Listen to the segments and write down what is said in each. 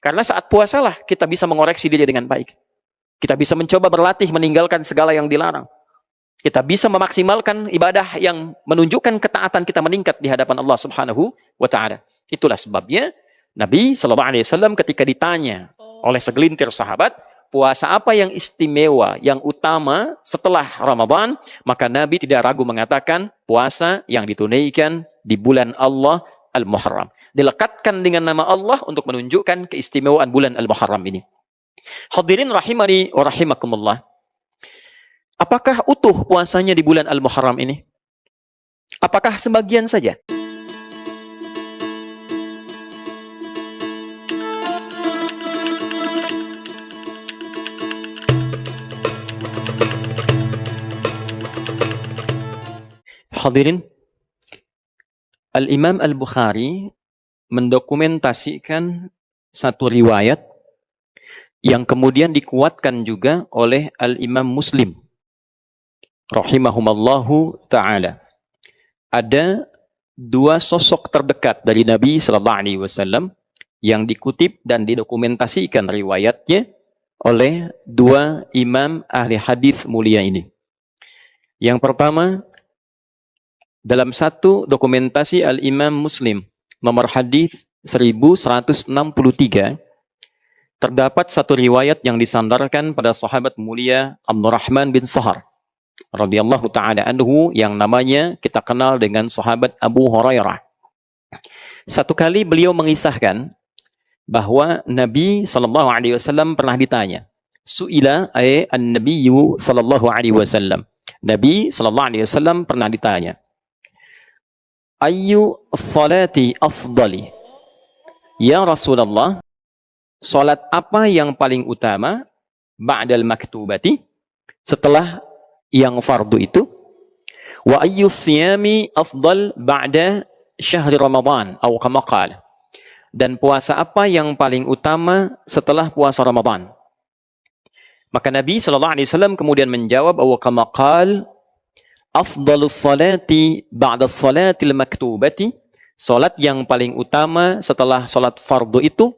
Karena saat puasalah kita bisa mengoreksi diri dengan baik. Kita bisa mencoba berlatih meninggalkan segala yang dilarang. Kita bisa memaksimalkan ibadah yang menunjukkan ketaatan kita meningkat di hadapan Allah Subhanahu wa taala. Itulah sebabnya Nabi sallallahu alaihi wasallam ketika ditanya oleh segelintir sahabat, puasa apa yang istimewa, yang utama setelah Ramadan, maka Nabi tidak ragu mengatakan puasa yang ditunaikan di bulan Allah Al-Muharram. Dilekatkan dengan nama Allah untuk menunjukkan keistimewaan bulan Al-Muharram ini. Hadirin rahimani wa rahimakumullah. Apakah utuh puasanya di bulan Al-Muharram ini? Apakah sebagian saja? Hadirin, Al-Imam Al-Bukhari mendokumentasikan satu riwayat yang kemudian dikuatkan juga oleh Al-Imam Muslim rahimahumallahu ta'ala. Ada dua sosok terdekat dari Nabi sallallahu alaihi wasallam yang dikutip dan didokumentasikan riwayatnya oleh dua imam ahli hadis mulia ini. Yang pertama, dalam satu dokumentasi Al-Imam Muslim nomor hadis 1163 terdapat satu riwayat yang disandarkan pada sahabat mulia Abdurrahman bin Sahar radhiyallahu taala anhu yang namanya kita kenal dengan sahabat Abu Hurairah. Satu kali beliau mengisahkan bahwa Nabi sallallahu alaihi wasallam pernah ditanya, suila an-nabiyyu sallallahu alaihi wasallam. Nabi sallallahu alaihi wasallam pernah ditanya, ayyu salati afdali? Ya Rasulullah, salat apa yang paling utama ba'dal maktubati, setelah yang fardu itu? Wa ayyu siyami afdal ba'da syahri Ramadan atau kama qala? Dan puasa apa yang paling utama setelah puasa Ramadan? Maka Nabi sallallahu alaihi wasallam kemudian menjawab, wa kama qala afdalus salati ba'da salatil maktubati, salat yang paling utama setelah salat fardu itu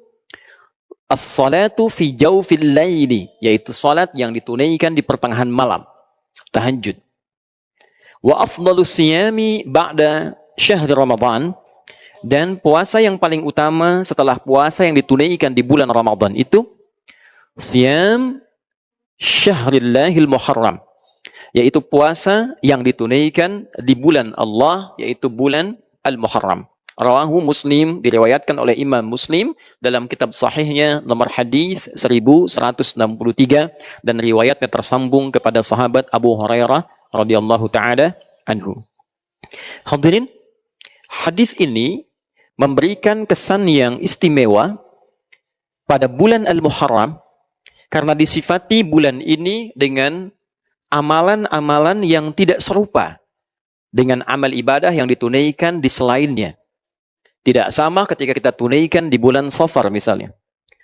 as-salatu fi jawfil laili, yaitu salat yang ditunaikan di pertengahan malam, tahajud. Wa afdalus siyami ba'da syahri Ramadan, dan puasa yang paling utama setelah puasa yang ditunaikan di bulan Ramadan itu siyam syahrillahil muharram, yaitu puasa yang ditunaikan di bulan Allah, yaitu bulan Al-Muharram. Rawahu Muslim, diriwayatkan oleh Imam Muslim dalam kitab sahihnya nomor hadis 1163 dan riwayatnya tersambung kepada sahabat Abu Hurairah radhiyallahu taala anhu. Hadirin, hadis ini memberikan kesan yang istimewa pada bulan Al-Muharram karena disifati bulan ini dengan amalan-amalan yang tidak serupa dengan amal ibadah yang ditunaikan di selainnya. Tidak sama ketika kita tunaikan di bulan Safar misalnya,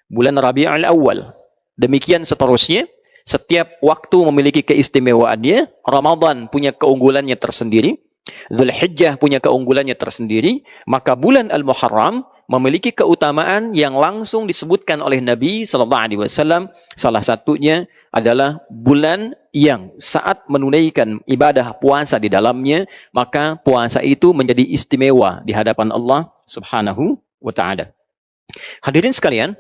bulan Rabiul Awal. Demikian seterusnya, setiap waktu memiliki keistimewaannya. Ramadan punya keunggulannya tersendiri, Dzulhijjah punya keunggulannya tersendiri, maka bulan Al-Muharram memiliki keutamaan yang langsung disebutkan oleh Nabi sallallahu alaihi wasallam. Salah satunya adalah bulan yang saat menunaikan ibadah puasa di dalamnya, maka puasa itu menjadi istimewa di hadapan Allah Subhanahu wa taala. Hadirin sekalian,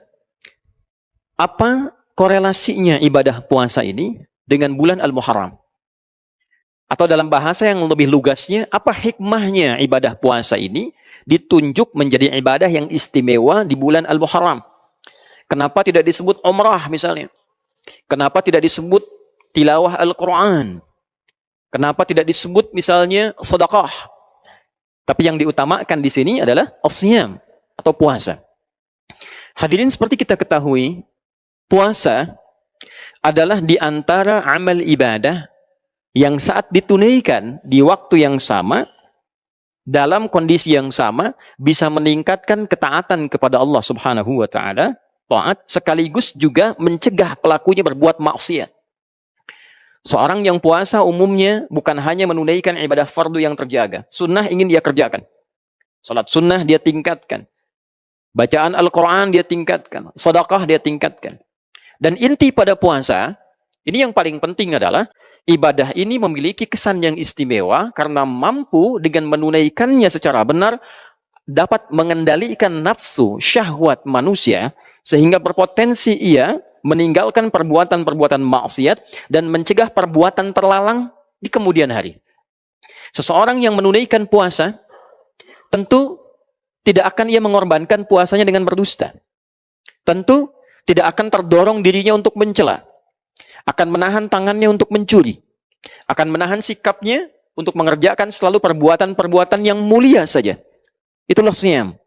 apa korelasinya ibadah puasa ini dengan bulan Al-Muharram? Atau dalam bahasa yang lebih lugasnya, apa hikmahnya ibadah puasa ini ditunjuk menjadi ibadah yang istimewa di bulan Al-Muharram? Kenapa tidak disebut umrah misalnya? Kenapa tidak disebut tilawah Al-Quran? Kenapa tidak disebut misalnya sedekah? Tapi yang diutamakan di sini adalah as-siyam atau puasa. Hadirin, seperti kita ketahui, puasa adalah di antara amal ibadah yang saat ditunaikan di waktu yang sama, dalam kondisi yang sama, bisa meningkatkan ketaatan kepada Allah Subhanahu wa taala, taat sekaligus juga mencegah pelakunya berbuat maksiat. Seorang yang puasa umumnya bukan hanya menunaikan ibadah fardu yang terjaga, sunnah ingin dia kerjakan. Salat sunnah dia tingkatkan. Bacaan Al-Quran dia tingkatkan. Sedekah dia tingkatkan. Dan inti pada puasa, ini yang paling penting adalah, ibadah ini memiliki kesan yang istimewa karena mampu dengan menunaikannya secara benar, dapat mengendalikan nafsu, syahwat manusia, sehingga berpotensi ia meninggalkan perbuatan-perbuatan maksiat dan mencegah perbuatan terlarang di kemudian hari. Seseorang yang menunaikan puasa, tentu tidak akan ia mengorbankan puasanya dengan berdusta. Tentu tidak akan terdorong dirinya untuk mencela. Akan menahan tangannya untuk mencuri. Akan menahan sikapnya untuk mengerjakan selalu perbuatan-perbuatan yang mulia saja. Itulah siyam.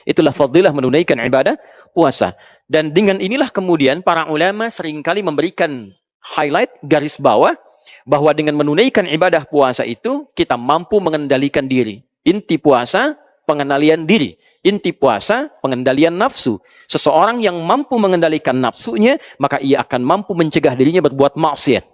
Itulah fadilah menunaikan ibadah puasa. Dan dengan inilah kemudian para ulama seringkali memberikan highlight, garis bawah, bahwa dengan menunaikan ibadah puasa itu, kita mampu mengendalikan diri. Inti puasa, pengendalian diri. Inti puasa, pengendalian nafsu. Seseorang yang mampu mengendalikan nafsunya, maka ia akan mampu mencegah dirinya berbuat maksiat.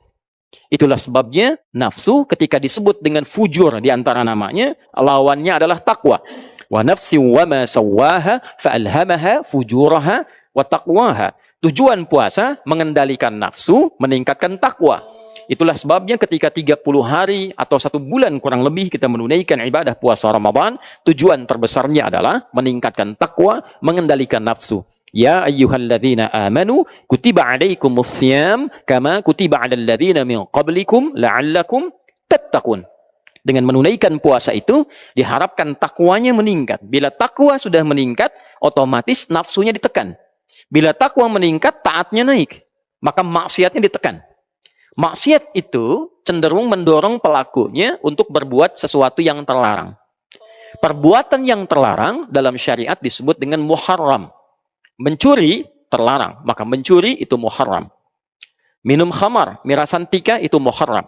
Itulah sebabnya nafsu ketika disebut dengan fujur di antara namanya, lawannya adalah takwa. Wa nafsi wa ma sawwaha fa'alhamaha fujuraha wa taqwaha. Tujuan puasa mengendalikan nafsu, meningkatkan takwa. Itulah sebabnya ketika 30 hari atau 1 bulan kurang lebih kita menunaikan ibadah puasa Ramadan, tujuan terbesarnya adalah meningkatkan takwa, mengendalikan nafsu. Ya ayyuhalladzina amanu kutiba alaikumus syiyam kama kutiba alal ladzina min qablikum la'allakum tattaqun. Dengan menunaikan puasa itu diharapkan takwanya meningkat. Bila takwa sudah meningkat, otomatis nafsunya ditekan. Bila takwa meningkat, taatnya naik. Maka maksiatnya ditekan. Maksiat itu cenderung mendorong pelakunya untuk berbuat sesuatu yang terlarang. Perbuatan yang terlarang dalam syariat disebut dengan muharram. Mencuri terlarang, maka mencuri itu muharram. Minum khamar, miras antika itu muharram.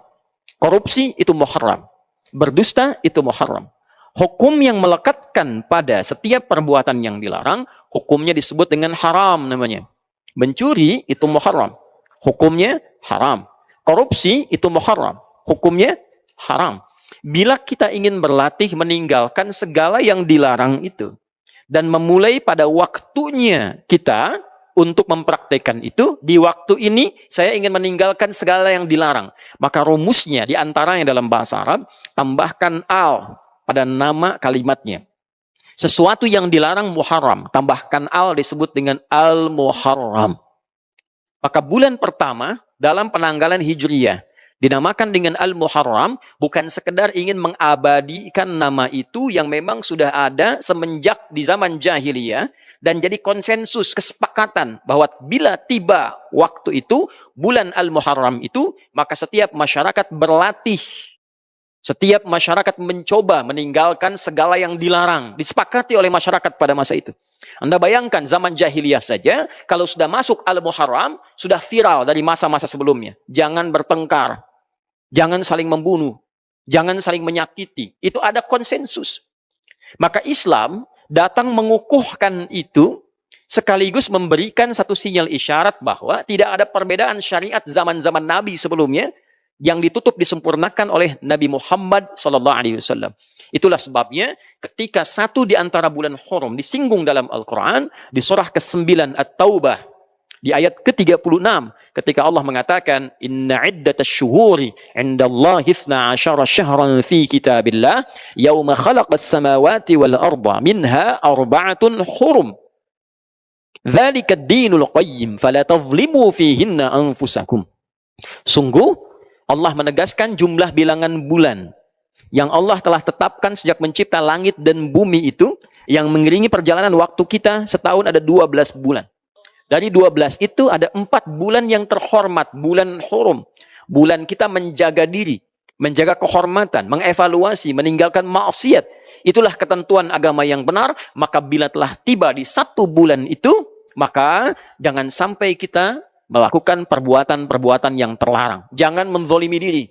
Korupsi itu muharram. Berdusta itu muharram. Hukum yang melekatkan pada setiap perbuatan yang dilarang, hukumnya disebut dengan haram namanya. Mencuri itu muharram. Hukumnya haram. Korupsi itu muharram. Hukumnya haram. Bila kita ingin berlatih meninggalkan segala yang dilarang itu, dan memulai pada waktunya kita untuk mempraktekkan itu, di waktu ini saya ingin meninggalkan segala yang dilarang. Maka rumusnya di antaranya dalam bahasa Arab, tambahkan al pada nama kalimatnya. Sesuatu yang dilarang muharram, tambahkan al disebut dengan al-muharram. Maka bulan pertama dalam penanggalan Hijriyah dinamakan dengan Al-Muharram, bukan sekedar ingin mengabadikan nama itu yang memang sudah ada semenjak di zaman jahiliyah, dan jadi konsensus, kesepakatan bahwa bila tiba waktu itu, bulan Al-Muharram itu, maka setiap masyarakat berlatih. Setiap masyarakat mencoba meninggalkan segala yang dilarang. Disepakati oleh masyarakat pada masa itu. Anda bayangkan zaman jahiliyah saja, kalau sudah masuk Al-Muharram, sudah viral dari masa-masa sebelumnya. Jangan bertengkar. Jangan saling membunuh. Jangan saling menyakiti. Itu ada konsensus. Maka Islam datang mengukuhkan itu, sekaligus memberikan satu sinyal isyarat bahwa tidak ada perbedaan syariat zaman-zaman Nabi sebelumnya yang ditutup disempurnakan oleh Nabi Muhammad SAW. Itulah sebabnya ketika satu di antara bulan Hurum disinggung dalam Al-Quran, di surah ke-9 At-Taubah, di ayat ke-36, ketika Allah mengatakan, Inna iddatasy syuhuri indallahi 12 syahran fi kitabillah, yauma khalaqas samawati wal arda, minha arba'atun hurum. Dzalika ad-dinul qayyim, fala tadhlimu fihinna anfusakum. Sungguh, Allah menegaskan jumlah bilangan bulan yang Allah telah tetapkan sejak mencipta langit dan bumi itu, yang mengiringi perjalanan waktu kita setahun ada 12 bulan. Dari 12 itu ada 4 bulan yang terhormat, bulan Hurum. Bulan kita menjaga diri, menjaga kehormatan, mengevaluasi, meninggalkan maksiat. Itulah ketentuan agama yang benar. Maka bila telah tiba di 1 bulan itu, maka jangan sampai kita melakukan perbuatan-perbuatan yang terlarang. Jangan menzalimi diri.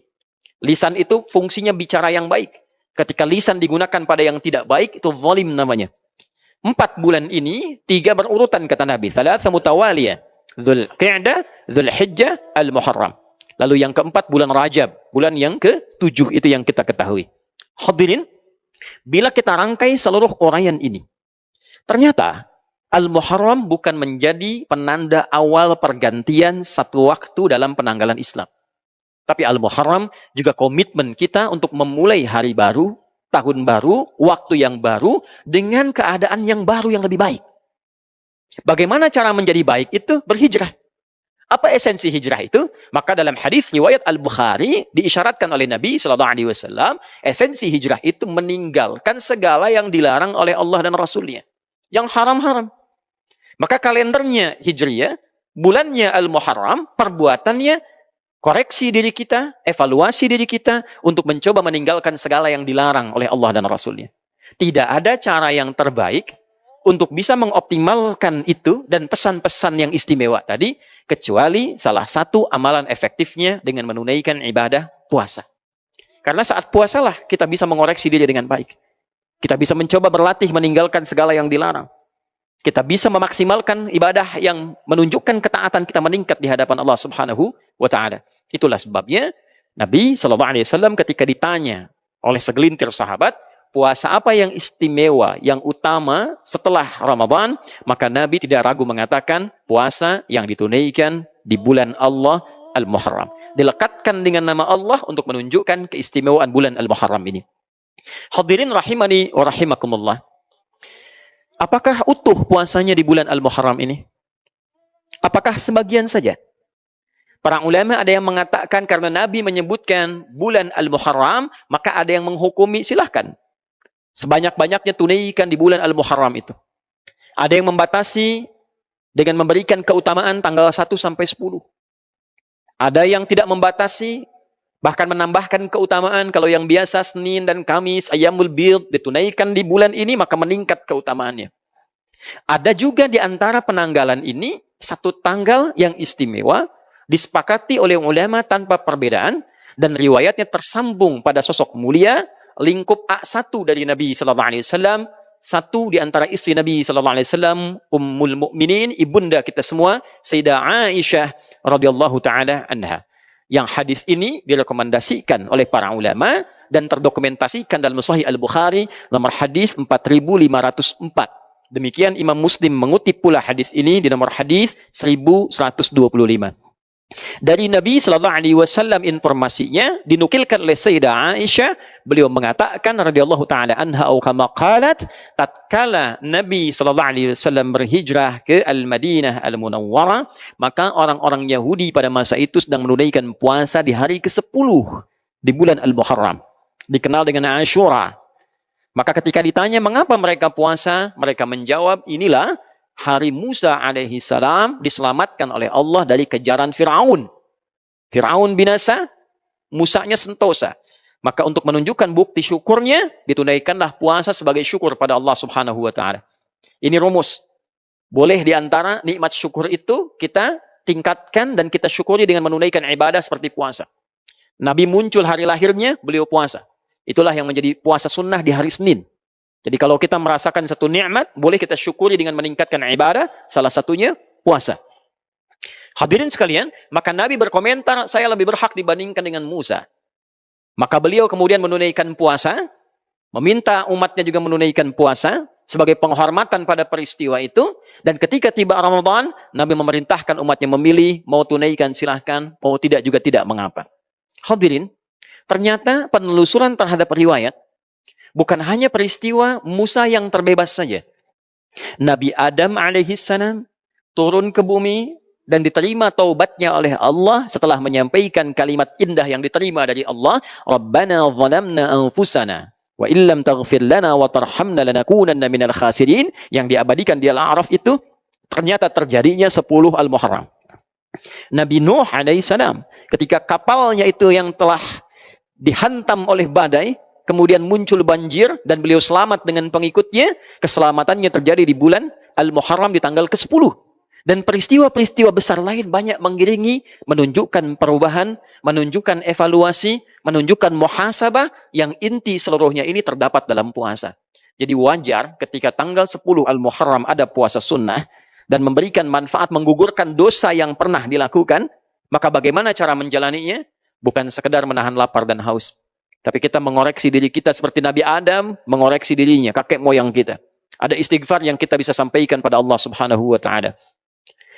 Lisan itu fungsinya bicara yang baik. Ketika lisan digunakan pada yang tidak baik, itu zalim namanya. 4 bulan ini, 3 berurutan kata Nabi. Thalatha mutawaliyah. Dzulqa'dah, Dzulhijjah, Al-Muharram. Lalu yang keempat bulan Rajab. Bulan yang ke-7 itu yang kita ketahui. Hadirin, bila kita rangkai seluruh uraian ini, ternyata Al-Muharram bukan menjadi penanda awal pergantian satu waktu dalam penanggalan Islam. Tapi Al-Muharram juga komitmen kita untuk memulai hari baru, tahun baru, waktu yang baru, dengan keadaan yang baru yang lebih baik. Bagaimana cara menjadi baik itu? Berhijrah. Apa esensi hijrah itu? Maka dalam hadis riwayat Al-Bukhari diisyaratkan oleh Nabi SAW, esensi hijrah itu meninggalkan segala yang dilarang oleh Allah dan Rasulnya. Yang haram-haram. Maka kalendernya Hijriyah, bulannya Al-Muharram, perbuatannya koreksi diri kita, evaluasi diri kita untuk mencoba meninggalkan segala yang dilarang oleh Allah dan Rasulnya. Tidak ada cara yang terbaik untuk bisa mengoptimalkan itu dan pesan-pesan yang istimewa tadi, kecuali salah satu amalan efektifnya dengan menunaikan ibadah puasa. Karena saat puasalah kita bisa mengoreksi diri dengan baik. Kita bisa mencoba berlatih meninggalkan segala yang dilarang. Kita bisa memaksimalkan ibadah yang menunjukkan ketaatan kita meningkat di hadapan Allah Subhanahu wa Ta'ala. Itulah sebabnya Nabi SAW ketika ditanya oleh segelintir sahabat, puasa apa yang istimewa, yang utama setelah Ramadan, maka Nabi tidak ragu mengatakan puasa yang ditunaikan di bulan Allah Al-Muharram. Dilekatkan dengan nama Allah untuk menunjukkan keistimewaan bulan Al-Muharram ini. Hadirin rahimani wa rahimakumullah. Apakah utuh puasanya di bulan Al-Muharram ini? Apakah sebagian saja? Para ulama ada yang mengatakan karena Nabi menyebutkan bulan Al-Muharram, maka ada yang menghukumi silahkan. Sebanyak-banyaknya tunaikan di bulan Al-Muharram itu. Ada yang membatasi dengan memberikan keutamaan tanggal 1 sampai 10. Ada yang tidak membatasi, bahkan menambahkan keutamaan kalau yang biasa Senin dan Kamis, Ayyamul Bid ditunaikan di bulan ini maka meningkat keutamaannya. Ada juga di antara penanggalan ini satu tanggal yang istimewa disepakati oleh ulama tanpa perbedaan dan riwayatnya tersambung pada sosok mulia lingkup A1 dari Nabi sallallahu alaihi wasallam, satu di antara istri Nabi sallallahu alaihi wasallam, Ummul Mukminin, ibunda kita semua, Sayyidah Aisyah radhiyallahu taala anha. Yang hadis ini direkomendasikan oleh para ulama dan terdokumentasikan dalam Sahih Al-Bukhari nomor hadis 4504. Demikian Imam Muslim mengutip pula hadis ini di nomor hadis 1125. Dari Nabi sallallahu alaihi wasallam informasinya dinukilkan oleh Sayyidah Aisyah, beliau mengatakan radhiyallahu taala anha atau kama qalat, tatkala Nabi sallallahu alaihi wasallam berhijrah ke Al-Madinah Al-Munawwarah, maka orang-orang Yahudi pada masa itu sedang menunaikan puasa di hari ke-10 di bulan Al-Muharram, dikenal dengan Ashura. Maka ketika ditanya mengapa mereka puasa, mereka menjawab, inilah hari Musa alaihi salam diselamatkan oleh Allah dari kejaran Fir'aun. Fir'aun binasa, Musanya sentosa. Maka untuk menunjukkan bukti syukurnya, ditunaikanlah puasa sebagai syukur pada Allah Subhanahu wa Ta'ala. Ini rumus. Boleh diantara nikmat syukur itu kita tingkatkan dan kita syukuri dengan menunaikan ibadah seperti puasa. Nabi muncul hari lahirnya, beliau puasa. Itulah yang menjadi puasa sunnah di hari Senin. Jadi kalau kita merasakan satu nikmat, boleh kita syukuri dengan meningkatkan ibadah, salah satunya puasa. Hadirin sekalian, maka Nabi berkomentar, saya lebih berhak dibandingkan dengan Musa. Maka beliau kemudian menunaikan puasa, meminta umatnya juga menunaikan puasa, sebagai penghormatan pada peristiwa itu, dan ketika tiba Ramadan, Nabi memerintahkan umatnya memilih, mau tunaikan silahkan, mau tidak juga tidak mengapa. Hadirin, ternyata penelusuran terhadap riwayat, bukan hanya peristiwa Musa yang terbebas saja. Nabi Adam alaihissalam turun ke bumi dan diterima taubatnya oleh Allah setelah menyampaikan kalimat indah yang diterima dari Allah, Rabbana zalamna anfusana wa illam taghfir lana wa tarhamna lanakunanna minal khasirin, yang diabadikan di Al-A'raf itu ternyata terjadinya 10 Al-Muharram. Nabi Nuh alaihissalam ketika kapalnya itu yang telah dihantam oleh badai, kemudian muncul banjir dan beliau selamat dengan pengikutnya, keselamatannya terjadi di bulan Al-Muharram di tanggal ke-10. Dan peristiwa-peristiwa besar lain banyak mengiringi, menunjukkan perubahan, menunjukkan evaluasi, menunjukkan muhasabah yang inti seluruhnya ini terdapat dalam puasa. Jadi wajar ketika tanggal 10 Al-Muharram ada puasa sunnah dan memberikan manfaat menggugurkan dosa yang pernah dilakukan, maka bagaimana cara menjalaninya? Bukan sekedar menahan lapar dan haus. Tapi kita mengoreksi diri kita seperti Nabi Adam mengoreksi dirinya, kakek moyang kita. Ada istighfar yang kita bisa sampaikan pada Allah Subhanahu wa taala.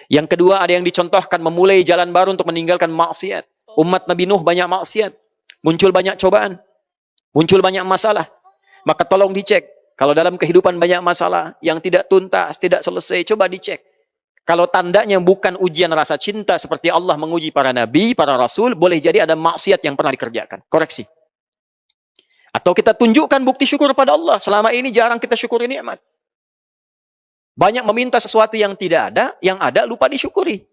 Yang kedua, ada yang dicontohkan memulai jalan baru untuk meninggalkan maksiat. Umat Nabi Nuh banyak maksiat, muncul banyak cobaan, muncul banyak masalah. Maka tolong dicek. Kalau dalam kehidupan banyak masalah yang tidak tuntas, tidak selesai, coba dicek. Kalau tandanya bukan ujian rasa cinta seperti Allah menguji para nabi, para rasul, boleh jadi ada maksiat yang pernah dikerjakan. Koreksi. Atau kita tunjukkan bukti syukur pada Allah. Selama ini jarang kita syukuri nikmat. Banyak meminta sesuatu yang tidak ada, yang ada lupa disyukuri.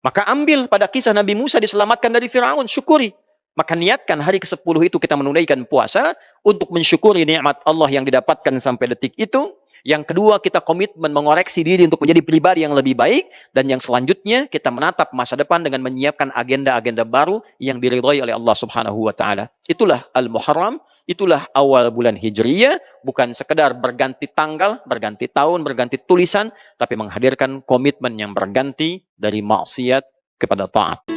Maka ambil pada kisah Nabi Musa diselamatkan dari Firaun, syukuri. Maka niatkan hari ke-10 itu kita menunaikan puasa untuk mensyukuri nikmat Allah yang didapatkan sampai detik itu. Yang kedua, kita komitmen mengoreksi diri untuk menjadi pribadi yang lebih baik. Dan yang selanjutnya, kita menatap masa depan dengan menyiapkan agenda-agenda baru yang diridhai oleh Allah Subhanahu wa taala. Itulah Al-Muharram. Itulah awal bulan Hijriyah, bukan sekedar berganti tanggal, berganti tahun, berganti tulisan, tapi menghadirkan komitmen yang berganti dari maksiat kepada taat.